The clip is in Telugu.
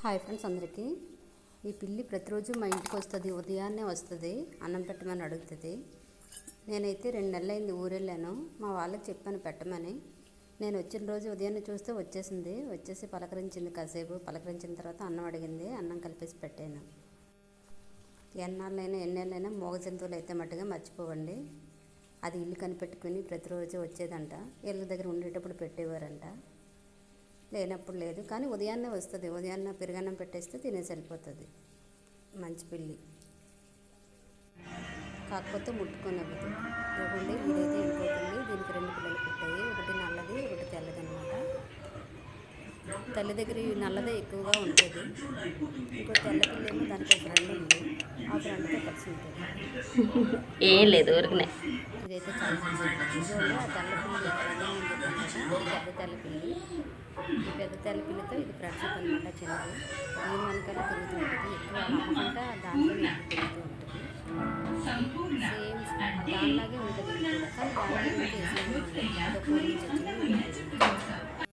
హాయ్ ఫ్రెండ్స్ అందరికీ. ఈ పిల్లి ప్రతిరోజు మా ఇంటికి వస్తుంది. ఉదయాన్నే వస్తుంది, అన్నం పెట్టమని అడుగుతుంది. నేనైతే 2 నెలలైంది ఊరెళ్ళాను. మా వాళ్ళకి చెప్పాను పెట్టమని. నేను వచ్చిన రోజు ఉదయాన్నే చూస్తే వచ్చేసి పలకరించింది. కాసేపు పలకరించిన తర్వాత అన్నం అడిగింది. అన్నం కలిపేసి పెట్టాను. ఎన్నేళ్ళైనా మోగ జంతువులు అయితే మట్టుగా మర్చిపోవండి. అది ఇల్లు కనిపెట్టుకుని ప్రతిరోజు వచ్చేదంట. ఇళ్ళ దగ్గర ఉండేటప్పుడు పెట్టేవారంట, లేనప్పుడు లేదు. కానీ ఉదయాన్నే వస్తుంది. ఉదయాన్నే పెరుగన్నం పెట్టేస్తే తినేసి వెళ్ళిపోతుంది. మంచి పిల్లి, కాకపోతే ముట్టుకునేది. ఇవ్వండి, ఇదైతే వెళ్ళిపోతుంది. దీనికి 2 పిల్లలు పుట్టాయి. ఒకటి నల్లది, ఒకటి తెల్లది అనమాట. తల్లి దగ్గర ఈ నల్లదే ఎక్కువగా ఉంటుంది. ఇంకో తెల్ల పిల్లి ఏమో దానికి ఒక ఫ్రెండ్ ఉంది. ఆ ఫ్రెండ్తో కలిసి ఉంటుంది. ఏం లేదు ఊరికనే. ఇదైతే చాలా ఇదిగోండి. ఆ తెల్ల పిల్లి పెద్ద తెల్ల పిల్లి. ఈ పెద్ద తెల్ల పిల్లితో ఇది ఫ్రెండ్షిప్ అనమాట. చిన్నది దీని వెనకాల తిరుగుతూ ఉంటుంది. ఎక్కువ నమ్మకంట దాంతో తిరుగుతూ ఉంటుంది. సేమ్ దానిలాగే ఉంటుంది ఇది కూడా. కానీ దాని గురించి అదొక నుంచి వచ్చింది.